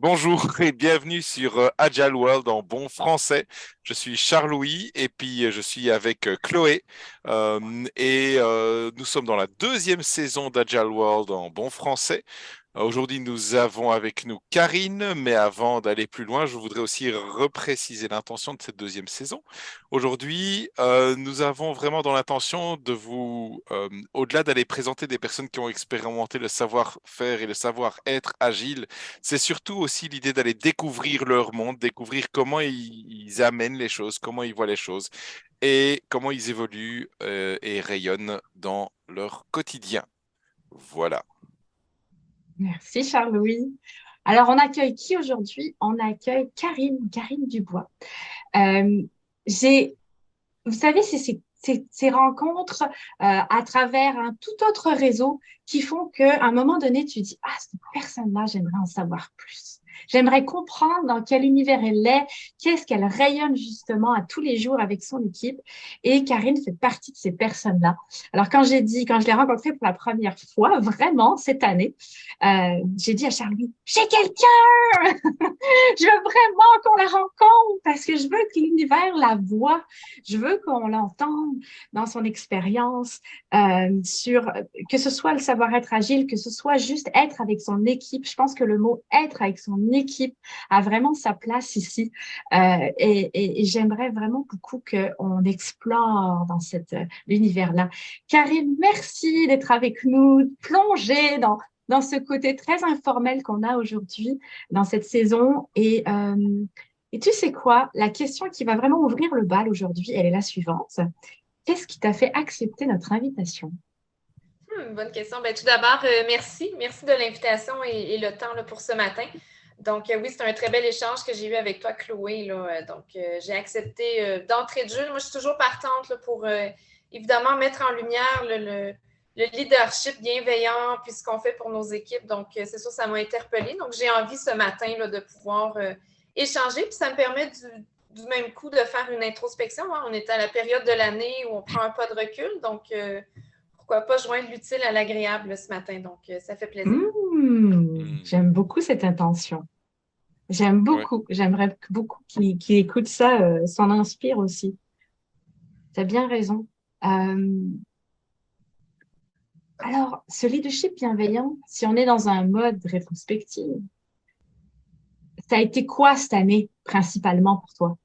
Bonjour et bienvenue sur Agile World en bon français. Je suis Charles-Louis et puis je suis avec Chloé. Nous sommes dans la deuxième saison d'Agile World en bon français. Aujourd'hui, nous avons avec nous Karine, mais avant d'aller plus loin, je voudrais aussi repréciser l'intention de cette deuxième saison. Aujourd'hui, nous avons vraiment dans l'intention de vous, au-delà d'aller présenter des personnes qui ont expérimenté le savoir-faire et le savoir-être agile, c'est surtout aussi l'idée d'aller découvrir leur monde, découvrir comment ils amènent les choses, comment ils voient les choses et comment ils évoluent et rayonnent dans leur quotidien. Voilà. Merci Charles-Louis. Alors, on accueille qui aujourd'hui? On accueille Karine Dubois. Euh, j'ai, Vous savez, c'est ces rencontres à travers un tout autre réseau qui font qu'à un moment donné, tu dis, ah, cette personne-là, j'aimerais en savoir plus. J'aimerais comprendre dans quel univers elle est, qu'est-ce qu'elle rayonne justement à tous les jours avec son équipe. Et Karine fait partie de ces personnes-là. Alors, quand je l'ai rencontrée pour la première fois, vraiment, cette année, j'ai dit à Charlie, j'ai quelqu'un! Je veux vraiment qu'on la rencontre parce que je veux que l'univers la voie. Je veux qu'on l'entende dans son expérience sur que ce soit le savoir-être agile, que ce soit juste être avec son équipe. Je pense que le mot être avec son équipe a vraiment sa place ici. Et j'aimerais vraiment beaucoup qu'on explore dans cet univers-là. Karine, merci d'être avec nous, plongée dans ce côté très informel qu'on a aujourd'hui dans cette saison. Et tu sais quoi? La question qui va vraiment ouvrir le bal aujourd'hui, elle est la suivante. Qu'est-ce qui t'a fait accepter notre invitation? Bonne question. Ben, tout d'abord, merci. Merci de l'invitation et le temps là, pour ce matin. Donc, oui, c'est un très bel échange que j'ai eu avec toi, Chloé. Là. Donc, j'ai accepté d'entrée de jeu. Moi, je suis toujours partante là, pour évidemment mettre en lumière le leadership bienveillant puis ce qu'on fait pour nos équipes. Donc, c'est sûr, ça m'a interpellée. Donc, j'ai envie ce matin là, de pouvoir échanger. Puis, ça me permet du même coup de faire une introspection. Hein. On est à la période de l'année où on prend un pas de recul. Donc, pourquoi pas joindre l'utile à l'agréable ce matin. Donc, ça fait plaisir. Hmm. J'aime beaucoup cette intention. J'aime Ouais. beaucoup. J'aimerais que beaucoup qui écoutent ça s'en inspirent aussi. Tu as bien raison. Euh, alors, ce leadership bienveillant, si on est dans un mode rétrospective, ça a été quoi cette année principalement pour toi?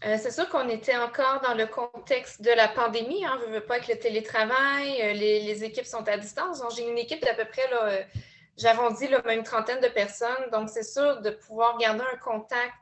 C'est sûr qu'on était encore dans le contexte de la pandémie. Hein, je veux pas avec le télétravail, les équipes sont à distance. Donc, j'ai une équipe d'à peu près, là, j'arrondis là, même une trentaine de personnes. Donc, c'est sûr de pouvoir garder un contact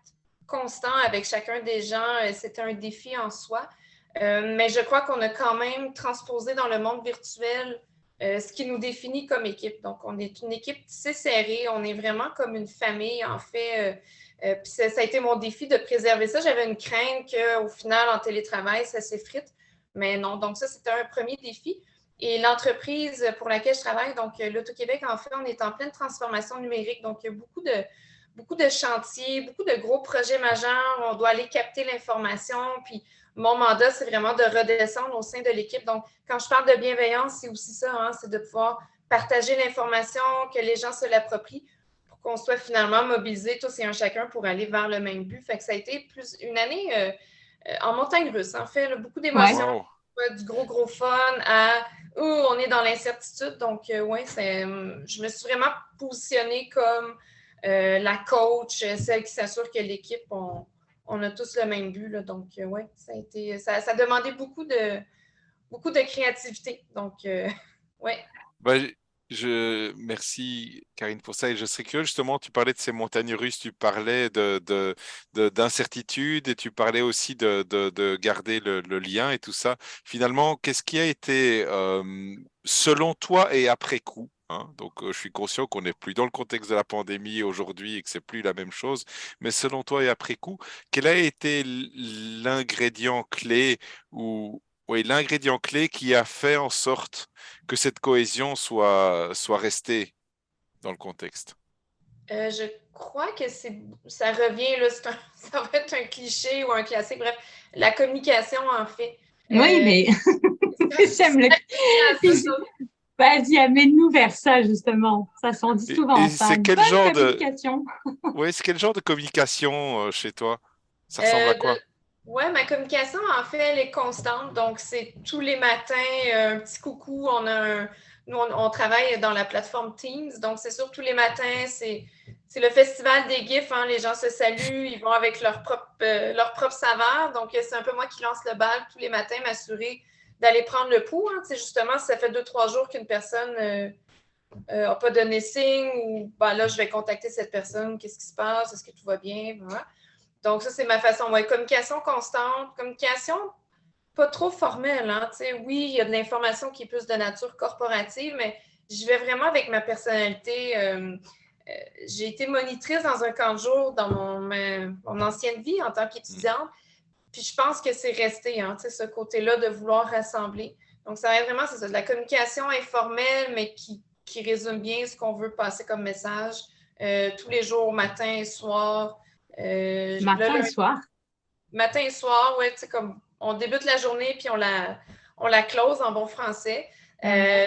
constant avec chacun des gens, c'était un défi en soi. Mais je crois qu'on a quand même transposé dans le monde virtuel ce qui nous définit comme équipe. Donc, on est une équipe tissée serrée, on est vraiment comme une famille, en fait. Puis ça a été mon défi de préserver ça. J'avais une crainte qu'au final, en télétravail, ça s'effrite. Mais non, donc ça, c'était un premier défi. Et l'entreprise pour laquelle je travaille, donc l'Auto-Québec, en fait, on est en pleine transformation numérique. Donc, il y a beaucoup de chantiers, beaucoup de gros projets majeurs. On doit aller capter l'information. Puis, mon mandat, c'est vraiment de redescendre au sein de l'équipe. Donc, quand je parle de bienveillance, c'est aussi ça, hein, c'est de pouvoir partager l'information, que les gens se l'approprient pour qu'on soit finalement mobilisés tous et un chacun pour aller vers le même but. Fait que ça a été plus une année en montagne russe, en fait, là, beaucoup Ouais. d'émotions, Wow. du gros fun à on est dans l'incertitude. Donc, ouais, je me suis vraiment positionnée comme la coach, celle qui s'assure que l'équipe, on a tous le même but. Là. Donc, ouais, ça a demandé beaucoup de créativité. Donc, ouais. Bah, merci Karine pour ça et je serais curieux justement, tu parlais de ces montagnes russes, tu parlais d'incertitude et tu parlais aussi de garder le lien et tout ça. Finalement, qu'est-ce qui a été selon toi et après coup? Hein, donc, je suis conscient qu'on n'est plus dans le contexte de la pandémie aujourd'hui et que c'est plus la même chose. Mais selon toi et après coup, quel a été l'ingrédient clé ou oui, l'ingrédient clé qui a fait en sorte que cette cohésion soit restée dans le contexte. Je crois que ça revient, là, ça va être un cliché ou un classique. Bref, la communication, en fait. Oui, mais Ça, j'aime le. ça revient à ça. Vas-y, amène-nous vers ça, justement. Ça s'en dit Et souvent, ça. c'est quel Bonne genre de, communication. ouais, c'est quel genre de communication chez toi? Ça ressemble à Euh, quoi? de- Ouais, ma communication, en fait, elle est constante. Donc, c'est tous les matins, un petit coucou. Nous, on travaille dans la plateforme Teams. Donc, c'est sûr, tous les matins, c'est le festival des GIFs. Hein. Les gens se saluent, ils vont avec leur propre saveur. Donc, c'est un peu moi qui lance le bal tous les matins, m'assurer d'aller prendre le pouls. Hein. Tu sais, justement, si ça fait 2, 3 jours qu'une personne n'a pas donné signe ou ben là, je vais contacter cette personne. Qu'est-ce qui se passe? Est-ce que tout va bien? Voilà. Donc, ça, c'est ma façon. Ouais, communication constante, communication pas trop formelle. Hein? Oui, il y a de l'information qui est plus de nature corporative, mais je vais vraiment avec ma personnalité. J'ai été monitrice dans un camp de jour dans mon ancienne vie en tant Hmm. qu'étudiante. Puis je pense que c'est resté, hein, ce côté-là de vouloir rassembler. Donc, ça va être vraiment, c'est ça, de la communication informelle, mais qui résume bien ce qu'on veut passer comme message tous les jours, matin et soir. Matin et soir. Matin et soir, ouais, tu sais, comme on débute la journée puis on la close en bon français. Euh,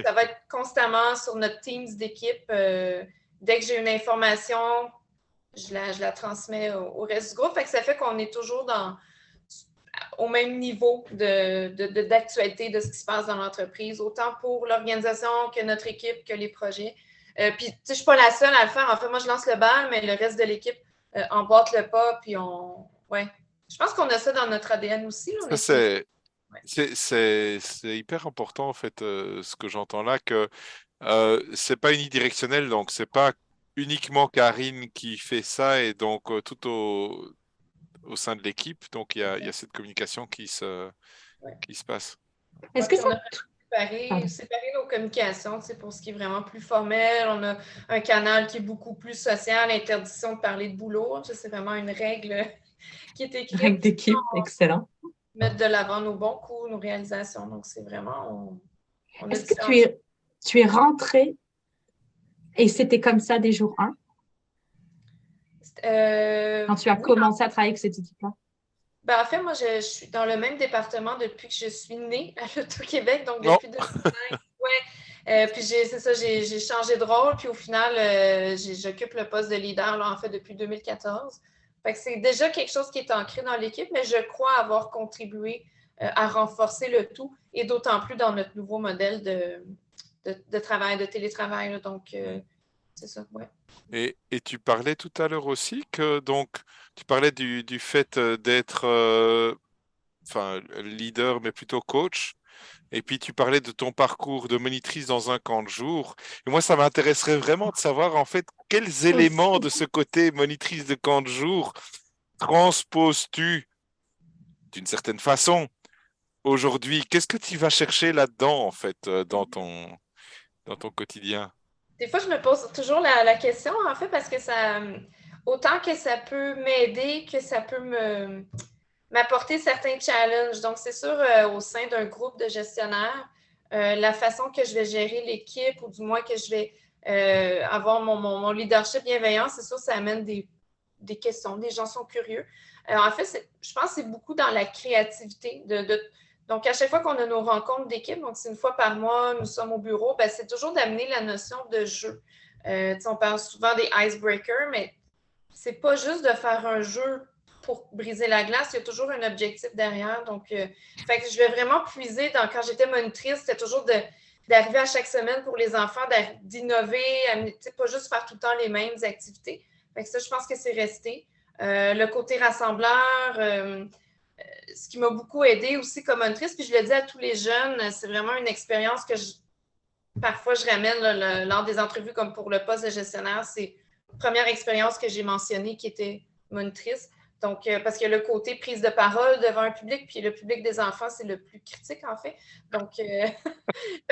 Ça va être constamment sur notre Teams d'équipe. Dès que j'ai une information, je la transmets au reste du groupe. Fait que ça fait qu'on est toujours au même niveau d'actualité de ce qui se passe dans l'entreprise, autant pour l'organisation que notre équipe, que les projets. Puis, tu sais, je ne suis pas la seule à le faire. En fait, moi, je lance le bal, mais le reste de l'équipe emboîte le pas, puis ouais. Je pense qu'on a ça dans notre ADN aussi. Là. On Ça, est structuré. Ouais. c'est hyper important, en fait, ce que j'entends là, que c'est pas unidirectionnel, donc c'est pas uniquement Karine qui fait ça, et donc au sein de l'équipe, donc il y a cette communication Ouais. qui se passe. Est-ce Ouais, que puis ça... on a séparé, Pardon. séparé nos communications, pour ce qui est vraiment plus formel. On a un canal qui est beaucoup plus social, interdiction de parler de boulot. Ça, c'est vraiment une règle qui est Règle écrite. d'équipe, excellent. Mettre de l'avant nos bons coups, nos réalisations. Donc, c'est vraiment, on a Est-ce que différentes choses. tu es rentrée et c'était comme ça dès jour 1, quand tu as Oui, commencé à travailler avec cette équipe-là? ben, en fait, moi, je suis dans le même département depuis que je suis née à l'Auto-Québec, donc Non, depuis 2005. Ouais. Puis c'est ça, j'ai changé de rôle, puis au final, j'occupe le poste de leader, là, en fait, depuis 2014. Fait que c'est déjà quelque chose qui est ancré dans l'équipe, mais je crois avoir contribué à renforcer le tout, et d'autant plus dans notre nouveau modèle de travail, de télétravail. Là. Donc, c'est ça, ouais. et tu parlais tout à l'heure aussi que donc tu parlais du fait d'être enfin leader mais plutôt coach. Et puis tu parlais de ton parcours de monitrice dans un camp de jour. Et moi, ça m'intéresserait vraiment de savoir en fait quels éléments Aussi. de ce côté monitrice de camp de jour transposes-tu d'une certaine façon aujourd'hui? Qu'est-ce que tu vas chercher là-dedans en fait dans ton quotidien? Des fois, je me pose toujours la question, en fait, parce que autant que ça peut m'aider, que ça peut m'apporter certains challenges. Donc, c'est sûr, au sein d'un groupe de gestionnaires, la façon que je vais gérer l'équipe, ou du moins que je vais avoir mon leadership bienveillant, c'est sûr, ça amène des questions. Les gens sont curieux. En fait, je pense que c'est beaucoup dans la créativité. Donc, à chaque fois qu'on a nos rencontres d'équipe, donc c'est une fois par mois, nous sommes au bureau, ben, c'est toujours d'amener la notion de jeu. On parle souvent des icebreakers, mais c'est pas juste de faire un jeu pour briser la glace, il y a toujours un objectif derrière. Donc, fait que je vais vraiment puiser quand j'étais monitrice, c'était toujours d'arriver à chaque semaine pour les enfants, d'innover, pas juste faire tout le temps les mêmes activités. Fait que ça, je pense que c'est resté. Le côté rassembleur, ce qui m'a beaucoup aidé aussi comme monitrice, puis je le dis à tous les jeunes, c'est vraiment une expérience que parfois je ramène là, lors des entrevues comme pour le poste de gestionnaire. C'est la première expérience que j'ai mentionnée qui était monitrice. Donc, parce que le côté prise de parole devant un public, puis le public des enfants, c'est le plus critique en fait. Donc, fait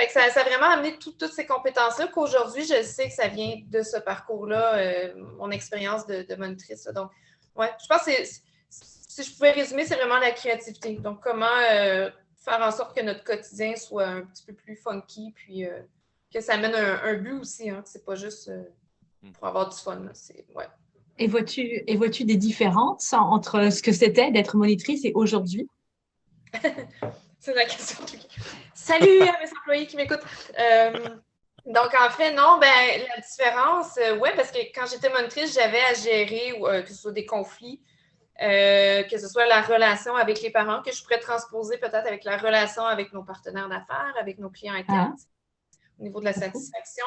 que ça a vraiment amené toutes ces compétences-là qu'aujourd'hui, je sais que ça vient de ce parcours-là, mon expérience de monitrice. Donc, ouais, je pense que si je pouvais résumer, c'est vraiment la créativité. Donc, comment faire en sorte que notre quotidien soit un petit peu plus funky, puis que ça amène un but aussi. Hein, c'est pas juste pour avoir du fun. Là, ouais. Et vois-tu des différences entre ce que c'était d'être monitrice et aujourd'hui? C'est la question. Salut à mes employés qui m'écoutent. Donc, en fait, non, ben, la différence, ouais, parce que quand j'étais monitrice, j'avais à gérer que ce soit des conflits, que ce soit la relation avec les parents, que je pourrais transposer peut-être avec la relation avec nos partenaires d'affaires, avec nos clients internes, au niveau de la satisfaction.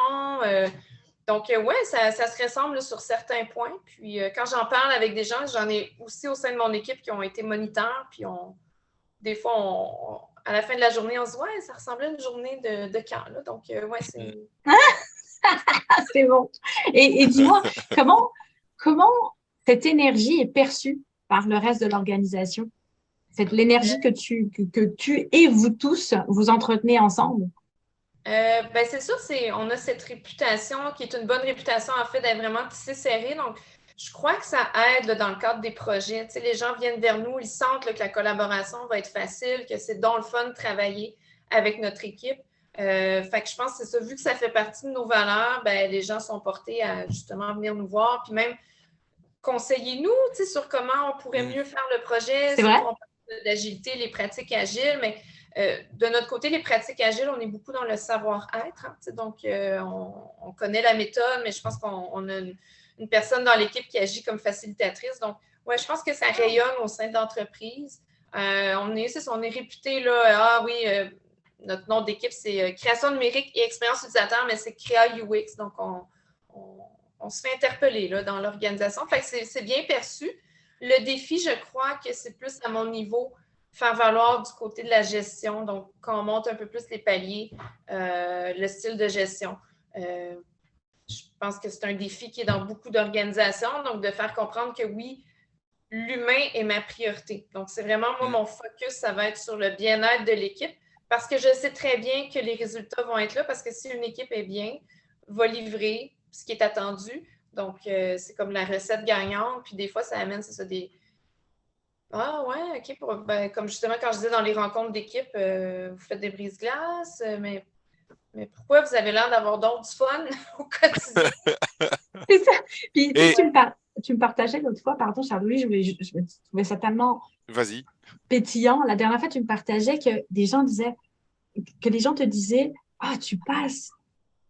Donc, ouais, ça se ressemble là, sur certains points. Puis, quand j'en parle avec des gens, j'en ai aussi au sein de mon équipe qui ont été moniteurs, puis des fois, à la fin de la journée, on se dit, ouais, ça ressemblait à une journée de camp. Là. Donc, ouais, c'est. C'est bon. Et dis-moi, comment cette énergie est perçue par le reste de l'organisation? L'énergie que tu et vous tous, vous entretenez ensemble? Ben c'est sûr, on a cette réputation qui est une bonne réputation en fait d'être vraiment tissé serré. Donc, je crois que ça aide là, dans le cadre des projets. Tu sais, les gens viennent vers nous, ils sentent là, que la collaboration va être facile, que c'est donc le fun de travailler avec notre équipe. Fait que je pense que c'est ça. Vu que ça fait partie de nos valeurs, ben, les gens sont portés à justement venir nous voir, puis même conseiller-nous sur comment on pourrait mieux faire le projet. C'est vrai? Surtout, on parle d'agilité, les pratiques agiles, mais de notre côté, les pratiques agiles, on est beaucoup dans le savoir-être. Hein, donc, on connaît la méthode, mais je pense qu'on a une personne dans l'équipe qui agit comme facilitatrice. Donc, ouais, je pense que ça rayonne au sein de l'entreprise. On est réputé, là, ah oui, notre nom d'équipe, c'est création numérique et expérience utilisateur, mais c'est Créa UX. Donc, on se fait interpeller là, dans l'organisation. Fait que c'est bien perçu. Le défi, je crois que c'est plus à mon niveau faire valoir du côté de la gestion. Donc, quand on monte un peu plus les paliers, le style de gestion. Je pense que c'est un défi qui est dans beaucoup d'organisations. Donc, de faire comprendre que oui, l'humain est ma priorité. Donc, c'est vraiment, moi, mon focus, ça va être sur le bien-être de l'équipe parce que je sais très bien que les résultats vont être là parce que si une équipe est bien, va livrer ce qui est attendu. Donc, c'est comme la recette gagnante. Puis des fois, ça amène, c'est ça, des... Ah ouais, OK. Comme justement, quand je disais dans les rencontres d'équipe, vous faites des brises-glaces, mais pourquoi vous avez l'air d'avoir d'autres du fun au quotidien? C'est ça. Puis, Et tu me partageais l'autre fois, pardon, Charles-Louis, je trouvais ça tellement vas-y. pétillant. La dernière fois, tu me partageais que que les gens te disaient, ah, tu passes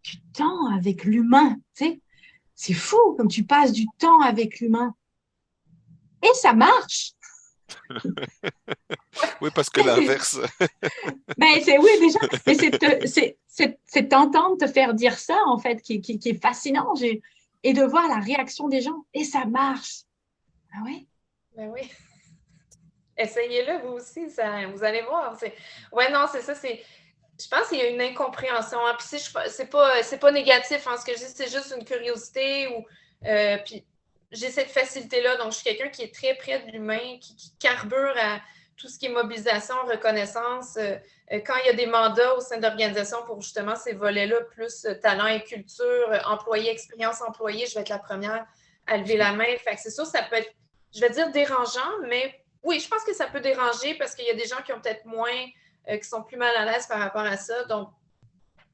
du temps avec l'humain, tu sais. C'est fou comme tu passes du temps avec l'humain. Et ça marche. Oui, parce que l'inverse. Ben, oui, déjà, mais c'est d'entendre te faire dire ça, en fait, qui est fascinant. Et de voir la réaction des gens. Et ça marche. Ah ouais? Ben oui. Essayez-le, vous aussi, vous allez voir. Ouais, non, c'est ça. Je pense qu'il y a une incompréhension. Hein. Puis c'est pas négatif. Hein. Ce que je dis, c'est juste une curiosité. Puis j'ai cette facilité-là. Donc, je suis quelqu'un qui est très près de l'humain, qui carbure à tout ce qui est mobilisation, reconnaissance. Quand il y a des mandats au sein d'organisations pour justement ces volets-là, plus talent et culture, employé, expérience employée, je vais être la première à lever la main. Fait que c'est sûr, ça peut être, je vais dire dérangeant, mais oui, je pense que ça peut déranger parce qu'il y a des gens qui ont peut-être moins, qui sont plus mal à l'aise par rapport à ça, donc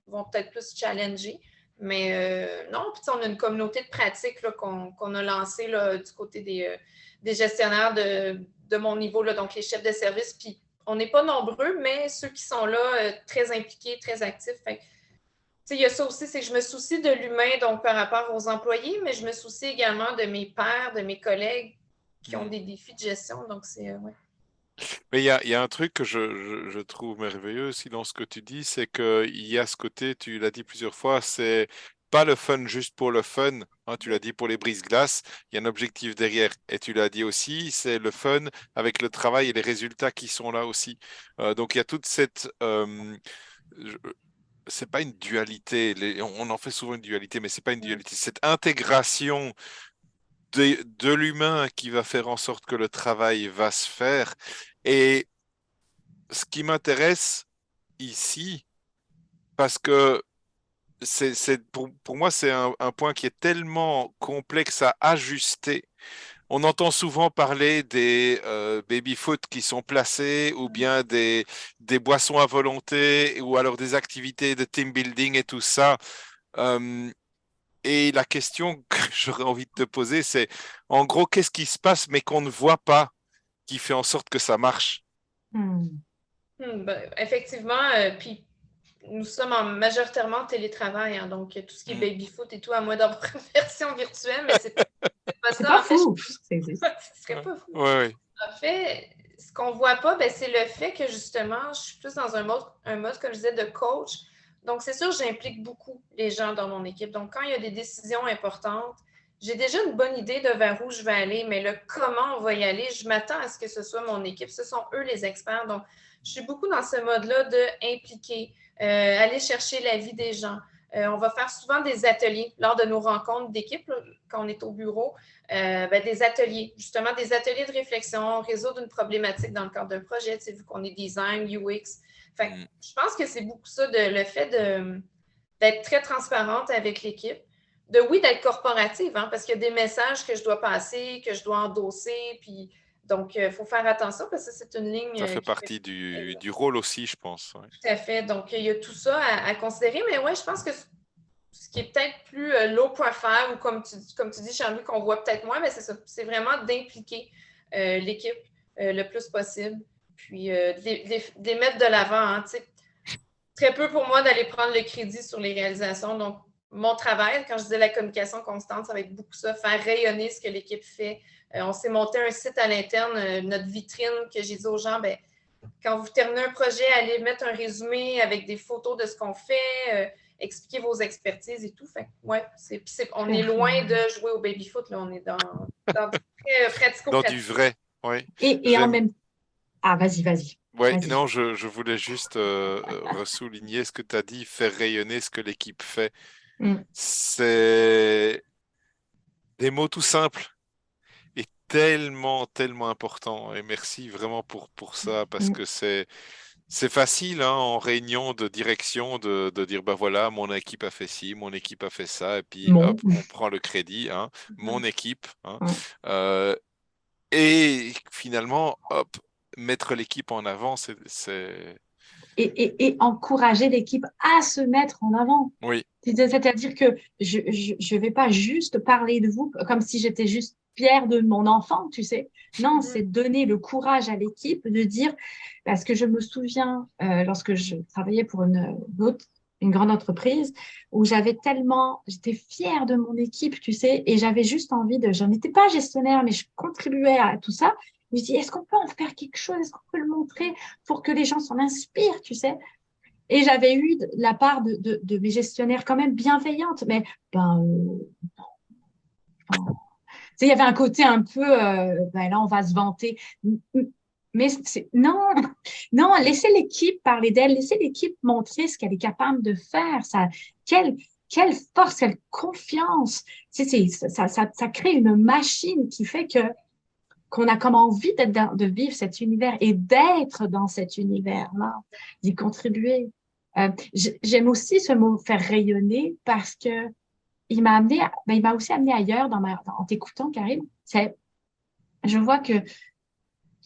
vont peut-être plus challenger. Mais non, puis on a une communauté de pratiques qu'on a lancée là, du côté des gestionnaires de mon niveau, là, donc les chefs de service. Puis on n'est pas nombreux, mais ceux qui sont là, très impliqués, très actifs. Fait, il y a ça aussi, c'est que je me soucie de l'humain, donc par rapport aux employés, mais je me soucie également de mes pairs, de mes collègues qui ont des défis de gestion. Donc, c'est, ouais. Mais il y a un truc que je trouve merveilleux aussi dans ce que tu dis, c'est qu'il y a ce côté, tu l'as dit plusieurs fois, c'est pas le fun juste pour le fun. Hein, tu l'as dit pour les brise-glaces, il y a un objectif derrière. Et tu l'as dit aussi, c'est le fun avec le travail et les résultats qui sont là aussi. Donc il y a toute cette... je- c'est pas une dualité, on en fait souvent une dualité, mais c'est pas une dualité. Cette intégration de l'humain qui va faire en sorte que le travail va se faire. Et ce qui m'intéresse ici, parce que pour moi, c'est un point qui est tellement complexe à ajuster. On entend souvent parler des baby-foot qui sont placés ou bien des boissons à volonté ou alors des activités de team building et tout ça. Euh, et la question que j'aurais envie de te poser, c'est en gros, qu'est-ce qui se passe mais qu'on ne voit pas qui fait en sorte que ça marche? Hmm. Effectivement, puis nous sommes majoritairement en télétravail, hein, donc tout ce qui est Mm. baby-foot et tout, à moins d'avoir une version virtuelle, mais c'est pas C'est ça. pas En fait, fou, ça existe. ce serait Ouais, pas fou. ouais. En fait, ce qu'on voit pas, c'est le fait que justement, je suis plus dans un mode, comme je disais, de coach. Donc, c'est sûr, j'implique beaucoup les gens dans mon équipe. Donc, quand il y a des décisions importantes, j'ai déjà une bonne idée de vers où je vais aller, mais le comment on va y aller, je m'attends à ce que ce soit mon équipe. Ce sont eux les experts. Donc, je suis beaucoup dans ce mode-là d'impliquer, aller chercher l'avis des gens. On va faire souvent des ateliers lors de nos rencontres d'équipe, là, quand on est au bureau. Des ateliers, justement des ateliers de réflexion, résoudre une problématique dans le cadre d'un projet, vu qu'on est design, UX. Fait que Mm. je pense que c'est beaucoup ça, le fait d'être très transparente avec l'équipe, d'être corporative, hein, parce qu'il y a des messages que je dois passer, que je dois endosser, puis donc il faut faire attention parce que c'est une ligne Ça fait qui fait partie du rôle aussi, je pense. Ouais. tout à fait. Donc, il y a tout ça à considérer, mais ouais, je pense que ce qui est peut-être plus low profile ou comme tu dis, Charlie, qu'on voit peut-être moins, mais c'est ça. C'est vraiment d'impliquer l'équipe le plus possible, puis de les mettre de l'avant. Hein, très peu pour moi d'aller prendre le crédit sur les réalisations. Donc, mon travail, quand je disais la communication constante, ça va être beaucoup ça, faire rayonner ce que l'équipe fait. On s'est monté un site à l'interne, notre vitrine, que j'ai dit aux gens, quand vous terminez un projet, allez mettre un résumé avec des photos de ce qu'on fait, expliquer vos expertises et tout. Fait ouais, on est loin de jouer au baby-foot, là. On est dans du très Dans du pratico-pratique. vrai, oui. Et en J'aime. même... Ah, vas-y, vas-y, Ouais, vas-y. non, je voulais juste ressouligner ce que tu as dit, faire rayonner ce que l'équipe fait. Mm, C'est des mots tout simples et tellement, tellement importants. Et merci vraiment pour ça, parce mm. que c'est facile hein, en réunion de direction de dire, bah voilà, mon équipe a fait ci, mon équipe a fait ça, et puis Bon. hop, on prend le crédit, hein, mon équipe. Hein. Ouais. Euh, et finalement, hop, mettre l'équipe en avant, Et encourager l'équipe à se mettre en avant. Oui, C'est-à-dire que je vais pas juste parler de vous comme si j'étais juste fière de mon enfant, tu sais. Non, Mhm. c'est donner le courage à l'équipe de dire, parce que je me souviens lorsque je travaillais pour une grande entreprise où j'étais fière de mon équipe, tu sais, et j'avais juste je n'étais pas gestionnaire, mais je contribuais à tout ça. Je me dis, est-ce qu'on peut en faire quelque chose? Est-ce qu'on peut le montrer pour que les gens s'en inspirent, tu sais? Et j'avais eu de la part de mes gestionnaires quand même bienveillante, mais ben, enfin, tu sais, il y avait un côté un peu, là, on va se vanter. Mais non, non, laissez l'équipe parler d'elle, laissez l'équipe montrer ce qu'elle est capable de faire. Quelle, quelle force, quelle confiance. Ça crée une machine qui fait qu'on a comme envie de vivre cet univers et d'être dans cet univers-là, d'y contribuer. J'aime aussi ce mot faire rayonner parce que il m'a aussi amené ailleurs en t'écoutant, Karim. Je vois que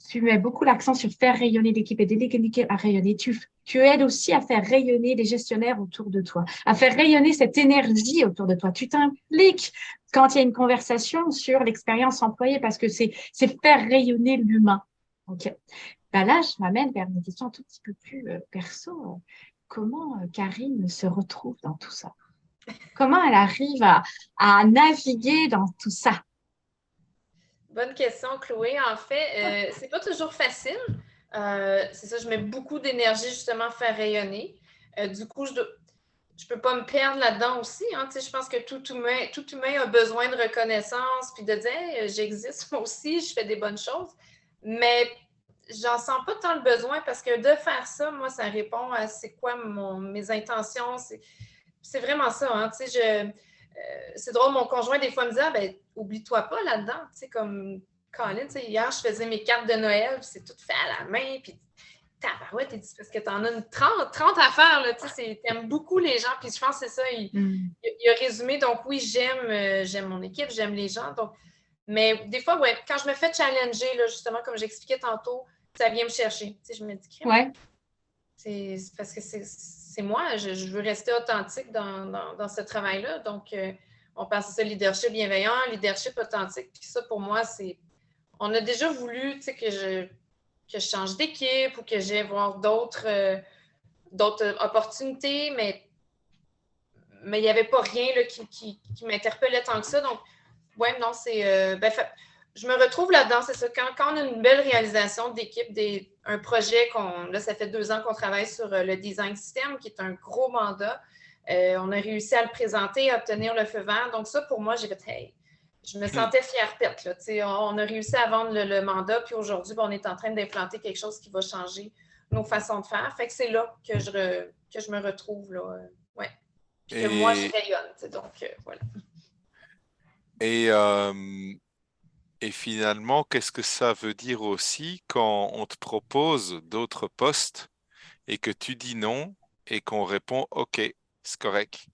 tu mets beaucoup l'accent sur faire rayonner l'équipe et aider l'équipe à rayonner. Tu aides aussi à faire rayonner les gestionnaires autour de toi, à faire rayonner cette énergie autour de toi. Tu t'impliques quand il y a une conversation sur l'expérience employée parce que c'est faire rayonner l'humain. OK. Ben là, je m'amène vers une question un tout petit peu plus perso. Comment Karine se retrouve dans tout ça? Comment elle arrive à naviguer dans tout ça? Bonne question, Chloé. En fait, c'est pas toujours facile. C'est ça, je mets beaucoup d'énergie justement à faire rayonner. Du coup, je peux pas me perdre là-dedans aussi. Hein. Je pense que tout humain a besoin de reconnaissance, puis de dire hey, j'existe moi aussi, je fais des bonnes choses. Mais j'en sens pas tant le besoin parce que de faire ça, moi, ça répond à c'est quoi mes intentions. C'est vraiment ça. Hein. C'est drôle, mon conjoint, des fois, me dit ah, ben, oublie-toi pas là-dedans. Comme Colin, hier, je faisais mes cartes de Noël, puis c'est tout fait à la main, puis tabarouette, parce que tu en as 30 à faire, là, t'aimes beaucoup les gens, puis je pense que c'est ça, Mm. il a résumé, donc oui, j'aime mon équipe, j'aime les gens, donc, mais des fois, ouais, quand je me fais challenger, là, justement, comme j'expliquais tantôt, ça vient me chercher, je me dis, crème, Ouais. c'est parce que c'est moi, je veux rester authentique dans ce travail-là, donc on passe à ça, leadership bienveillant, leadership authentique, puis ça, pour moi, on a déjà voulu, que je change d'équipe ou que j'aille voir d'autres opportunités, mais il n'y avait pas rien là, qui m'interpellait tant que ça. Donc, ouais, non, c'est. Je me retrouve là-dedans, c'est ça. Quand on a une belle réalisation d'équipe, un projet là, ça fait 2 ans qu'on travaille sur le design system, qui est un gros mandat. On a réussi à le présenter, à obtenir le feu vert. Donc, ça, pour moi, j'ai fait, hey, je me sentais fière pète. Là, on a réussi à vendre le mandat, puis aujourd'hui, on est en train d'implanter quelque chose qui va changer nos façons de faire. Fait que c'est là que je me retrouve. Là, ouais. Puis que moi, je Et, rayonne. Donc, voilà. et, et finalement, qu'est-ce que ça veut dire aussi quand on te propose d'autres postes et que tu dis non et qu'on répond OK, c'est correct.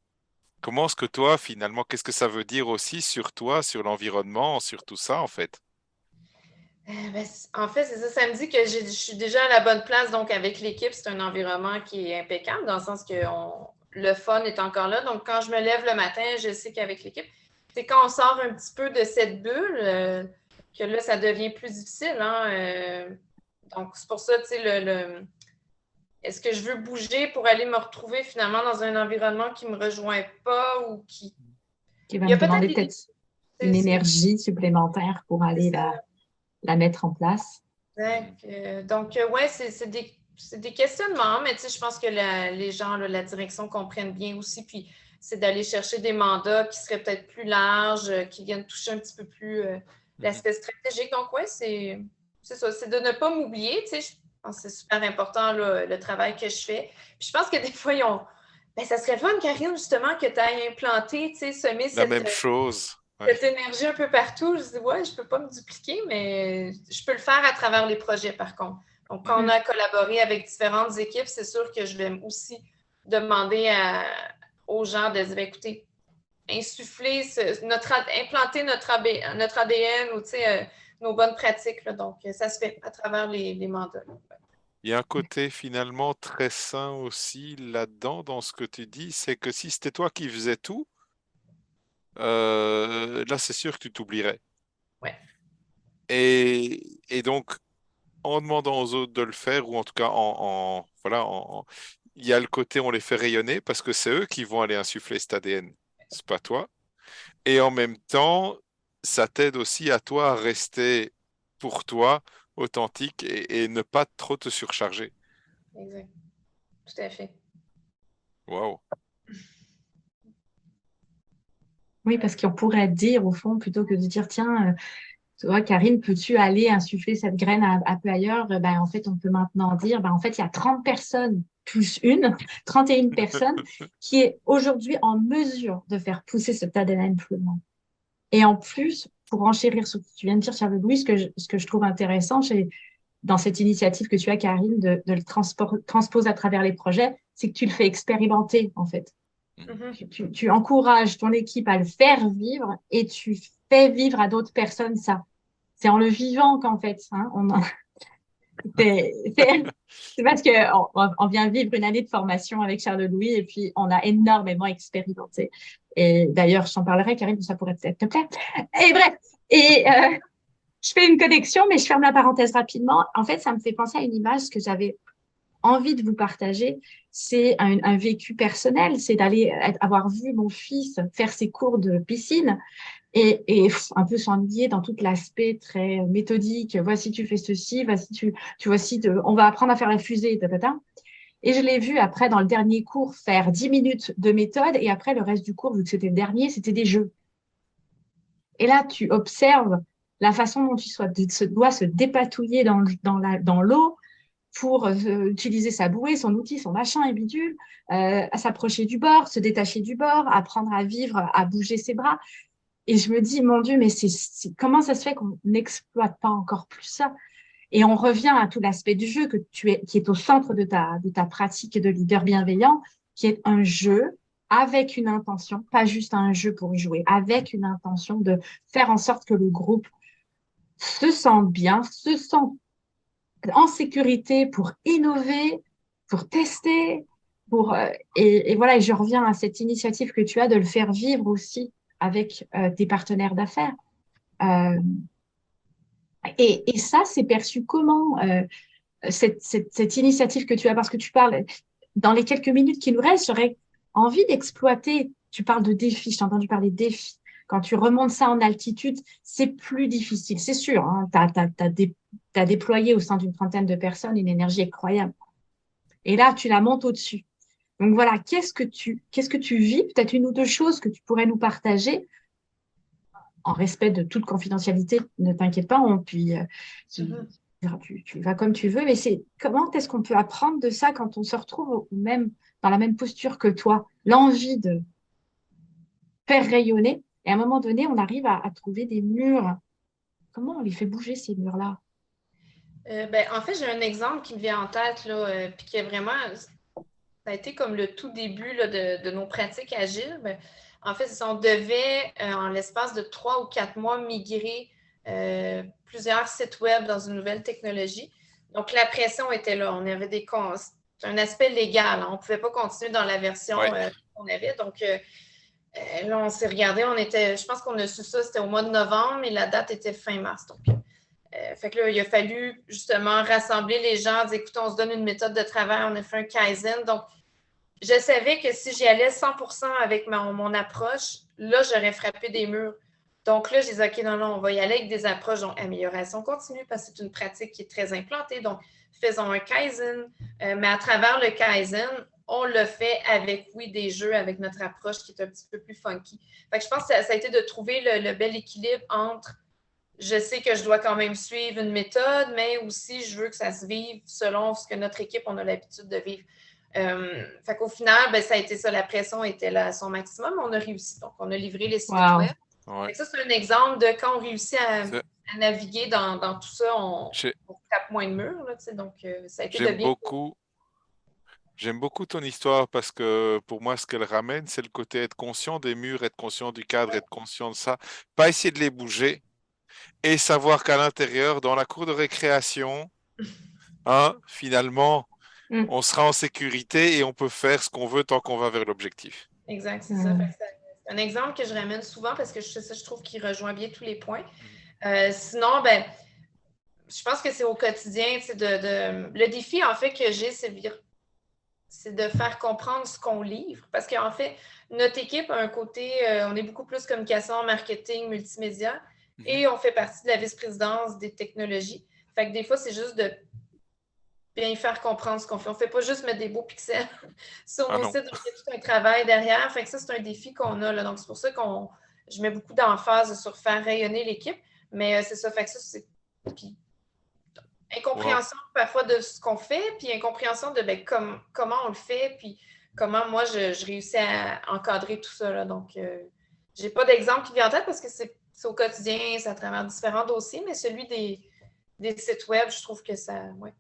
Comment est-ce que toi, finalement, qu'est-ce que ça veut dire aussi sur toi, sur l'environnement, sur tout ça, en fait? En fait, c'est ça. Ça me dit que je suis déjà à la bonne place. Donc, avec l'équipe, c'est un environnement qui est impeccable dans le sens que le fun est encore là. Donc, quand je me lève le matin, je sais qu'avec l'équipe, c'est quand on sort un petit peu de cette bulle que là, ça devient plus difficile. Hein, donc, c'est pour ça, tu sais, est-ce que je veux bouger pour aller me retrouver finalement dans un environnement qui ne me rejoint pas ou qui. Qui va Il y me a peut-être demander des. peut-être une C'est énergie supplémentaire pour aller ça. la mettre en place. Mhm. Donc, ouais, c'est des questionnements, mais tu sais, je pense que les gens, là, la direction comprennent bien aussi. Puis, c'est d'aller chercher des mandats qui seraient peut-être plus larges, qui viennent toucher un petit peu plus Mhm. l'aspect stratégique. Donc, ouais, c'est ça. C'est de ne pas m'oublier. Tu sais, je pense que c'est super important, là, le travail que je fais. Puis, je pense que des fois, ça serait le fun, Karine, justement, que tu ailles implanter, tu sais, semer La même chose. Ouais. cette énergie un peu partout. Je dis, ouais, je ne peux pas me dupliquer, mais je peux le faire à travers les projets, par contre. Donc, quand on Mhm. a collaboré avec différentes équipes, c'est sûr que je vais aussi demander aux gens de dire, écoutez, insuffler, implanter notre ADN ou, tu sais, nos bonnes pratiques. Là. Donc, ça se fait à travers les mandats. Il y a un côté finalement très sain aussi là-dedans, dans ce que tu dis, c'est que si c'était toi qui faisais tout, là c'est sûr que tu t'oublierais. Ouais. Et donc, en demandant aux autres de le faire, ou en tout cas voilà, il y a le côté on les fait rayonner parce que c'est eux qui vont aller insuffler cet ADN, c'est pas toi. Et en même temps, ça t'aide aussi à toi à rester pour toi authentique et ne pas trop te surcharger. Exact. Tout à fait. Waouh. Oui, parce qu'on pourrait dire, au fond, plutôt que de dire, tiens, tu vois, Karine, peux-tu aller insuffler cette graine un peu ailleurs? Ben, en fait, on peut maintenant dire, ben, en fait, il y a 30 personnes plus une, 31 personnes qui est aujourd'hui en mesure de faire pousser cet ADN plus loin. Et en plus, pour enchérir ce que tu viens de dire, Charles-Louis, ce que je trouve intéressant dans cette initiative que tu as, Karine, de le transposer à travers les projets, c'est que tu le fais expérimenter, en fait. Mhm. Tu encourages ton équipe à le faire vivre et tu fais vivre à d'autres personnes ça. C'est en le vivant qu'en fait, hein, c'est, c'est, c'est parce que on vient vivre une année de formation avec Charles-Louis et puis on a énormément expérimenté. Et d'ailleurs, je t'en parlerai, Karine, ça pourrait peut-être te plaire. Et bref, et je fais une connexion, mais je ferme la parenthèse rapidement. En fait, ça me fait penser à une image que j'avais envie de vous partager. C'est un vécu personnel, c'est avoir vu mon fils faire ses cours de piscine et un peu s'ennuyer dans tout l'aspect très méthodique. Voici, tu fais ceci, voici, on va apprendre à faire la fusée, ta. Et je l'ai vu après, dans le dernier cours, faire 10 minutes de méthode et après, le reste du cours, vu que c'était le dernier, c'était des jeux. Et là, tu observes la façon dont doit se dépatouiller dans l'eau pour utiliser sa bouée, son outil, son machin et bidule, à s'approcher du bord, se détacher du bord, apprendre à vivre, à bouger ses bras. Et je me dis, mon Dieu, mais comment ça se fait qu'on n'exploite pas encore plus ça? Et on revient à tout l'aspect du jeu qui est au centre de ta pratique de leader bienveillant, qui est un jeu avec une intention, pas juste un jeu pour jouer, avec une intention de faire en sorte que le groupe se sente bien, se sente en sécurité pour innover, pour tester, et voilà, et je reviens à cette initiative que tu as de le faire vivre aussi avec tes partenaires d'affaires. Euh, Et ça, c'est perçu comment, cette initiative que tu as, parce que tu parles, dans les quelques minutes qui nous restent, j'aurais envie d'exploiter, tu parles de défis, je t'ai entendu parler de défis. Quand tu remontes ça en altitude, c'est plus difficile, c'est sûr. Hein, t'as déployé au sein d'une trentaine de personnes une énergie incroyable. Et là, tu la montes au-dessus. Donc voilà, qu'est-ce que tu vis? Peut-être une ou deux choses que tu pourrais nous partager en respect de toute confidentialité. Ne t'inquiète pas, puis Mhm. tu vas comme tu veux, mais c'est comment est-ce qu'on peut apprendre de ça quand on se retrouve même dans la même posture que toi, l'envie de faire rayonner, et à un moment donné, on arrive à trouver des murs. Comment on les fait bouger, ces murs-là? Ben, en fait, j'ai un exemple qui me vient en tête, là, puis qui est vraiment, ça a été comme le tout début là, de nos pratiques agiles. Ben, en fait, on devait, en l'espace de 3 ou 4 mois, migrer plusieurs sites web dans une nouvelle technologie. Donc, la pression était là. On avait un aspect légal. Hein. On ne pouvait pas continuer dans la version Ouais. qu'on avait. Donc, là, on s'est regardé. Je pense qu'on a su ça, c'était au mois de novembre et la date était fin mars. Donc, fait que là, il a fallu justement rassembler les gens, dire écoute, on se donne une méthode de travail, on a fait un Kaizen. Donc, je savais que si j'y allais 100% avec mon approche, là, j'aurais frappé des murs. Donc là, j'ai dit, OK, non, non, on va y aller avec des approches, donc amélioration continue, parce que c'est une pratique qui est très implantée. Donc, faisons un Kaizen, mais à travers le Kaizen, on le fait avec, oui, des jeux, avec notre approche qui est un petit peu plus funky. Fait que je pense que ça a été de trouver le bel équilibre entre je sais que je dois quand même suivre une méthode, mais aussi je veux que ça se vive selon ce que notre équipe on a l'habitude de vivre. Fait qu'au final, ben, ça a été ça, la pression était là à son maximum, on a réussi. Donc, on a livré les sites Waouh! web. Ouais. Fait que ça, c'est un exemple de quand on réussit C'est- à naviguer dans tout ça, j'ai- on tape moins de murs. Là, donc, ça a été de J'aime bien. beaucoup, j'aime beaucoup ton histoire parce que pour moi, ce qu'elle ramène, c'est le côté être conscient des murs, être conscient du cadre, être conscient de ça, pas essayer de les bouger et savoir qu'à l'intérieur, dans la cour de récréation, hein, finalement, Hum, on sera en sécurité et on peut faire ce qu'on veut tant qu'on va vers l'objectif. Exact, c'est ça. Fait que hum, c'est un exemple que je ramène souvent parce que je trouve qu'il rejoint bien tous les points. Mhm. Sinon, ben, je pense que c'est au quotidien, le défi en fait que j'ai, c'est de faire comprendre ce qu'on livre. Parce qu'en fait, notre équipe a un côté, on est beaucoup plus communication, marketing, multimédia, Mhm. et on fait partie de la vice-présidence des technologies. Fait que des fois, c'est juste de bien faire comprendre ce qu'on fait. On ne fait pas juste mettre des beaux pixels sur Ah nos non. sites, il y a tout un travail derrière. Fait que ça, c'est un défi qu'on a. Là. Donc, c'est pour ça je mets beaucoup d'emphase sur faire rayonner l'équipe. Mais c'est ça. Fait que ça, c'est. Puis, Wow. incompréhension parfois de ce qu'on fait, puis incompréhension de ben, comment on le fait, puis comment moi je réussis à encadrer tout ça. Là. Donc, j'ai pas d'exemple qui vient en tête parce que c'est au quotidien, c'est à travers différents dossiers, mais celui des sites web, je trouve que ça. Ouais.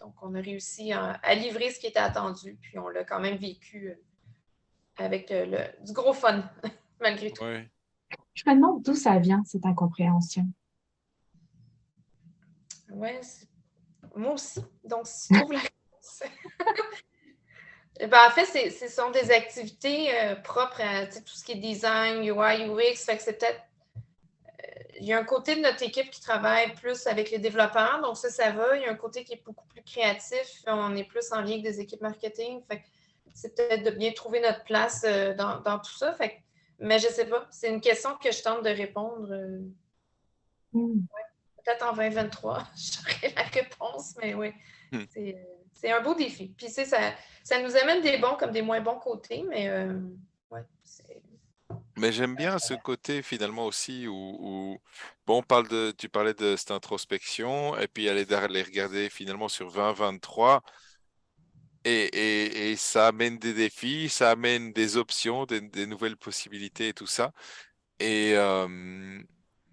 Donc, on a réussi à livrer ce qui était attendu, puis on l'a quand même vécu avec du gros fun, malgré tout. Ouais. Je me demande d'où ça vient, cette incompréhension. Ouais, moi aussi. Donc, si tu trouves la réponse. Ben, en fait, ce sont des activités propres à tout ce qui est design, UI, UX. Fait que c'est peut-être. Il y a un côté de notre équipe qui travaille plus avec les développeurs, donc ça va. Il y a un côté qui est beaucoup plus créatif. On est plus en lien avec des équipes marketing. Fait que c'est peut-être de bien trouver notre place dans tout ça. Fait que, mais je ne sais pas. C'est une question que je tente de répondre. Hum, Peut-être en 2023, j'aurai la réponse, mais oui, Hmm. c'est un beau défi. Puis, ça nous amène des bons comme des moins bons côtés, mais ouais, c'est. Mais j'aime bien ce côté finalement aussi bon, tu parlais de cette introspection et puis aller regarder finalement sur 2023 et ça amène des défis, ça amène des options, des nouvelles possibilités et tout ça. Et,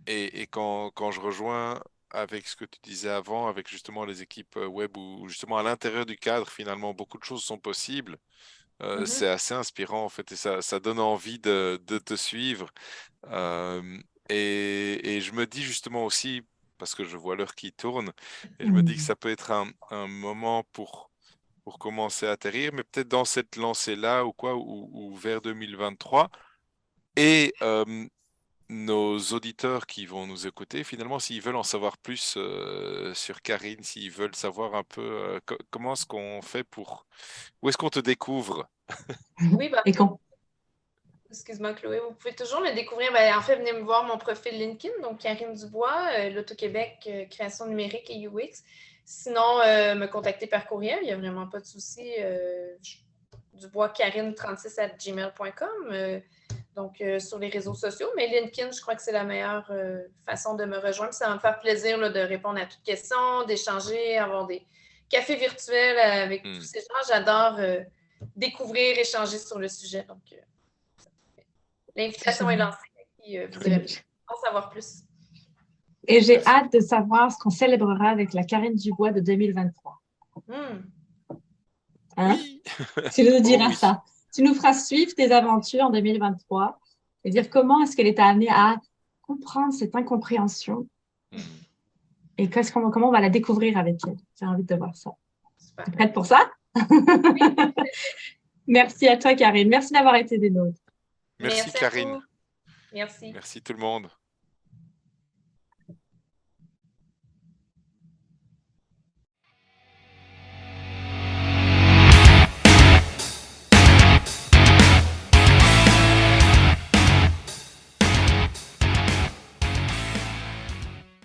et quand je rejoins avec ce que tu disais avant, avec justement les équipes web où justement à l'intérieur du cadre finalement beaucoup de choses sont possibles. Mhm, C'est assez inspirant en fait et ça donne envie de te suivre. Euh, et je me dis justement aussi, parce que je vois l'heure qui tourne, et je me dis que hum, ça peut être un moment pour commencer à atterrir, mais peut-être dans cette lancée-là ou quoi, ou vers 2023. Et nos auditeurs qui vont nous écouter, finalement, s'ils veulent en savoir plus sur Karine, s'ils veulent savoir un peu comment est-ce qu'on fait où est-ce qu'on te découvre? Oui, ben, Et quand... excuse-moi, Chloé, vous pouvez toujours me découvrir. En fait, venez me voir mon profil LinkedIn, donc Karine Dubois, l'Auto-Québec, création numérique et UX. Sinon, me contacter par courriel, il n'y a vraiment pas de souci. duboiskarine36@gmail.com. Donc, sur les réseaux sociaux. Mais LinkedIn, je crois que c'est la meilleure façon de me rejoindre. Ça va me faire plaisir là, de répondre à toutes questions, d'échanger, avoir des cafés virtuels avec tous ces gens. J'adore découvrir, échanger sur le sujet. Donc, l'invitation est lancée. Et, vous aurez en savoir plus. Et j'ai Merci. hâte de savoir ce qu'on célébrera avec la Karine Dubois de 2023. Hein? Oui. Tu nous Oh diras oui. ça. Tu nous feras suivre tes aventures en 2023 et dire comment est-ce qu'elle est amenée à comprendre cette incompréhension et comment on va la découvrir avec elle. J'ai envie de voir ça. Super. Tu es prête pour ça? Oui. Merci à toi, Karine. Merci d'avoir été des nôtres. Merci Merci à Karine. vous. Merci. Merci tout le monde.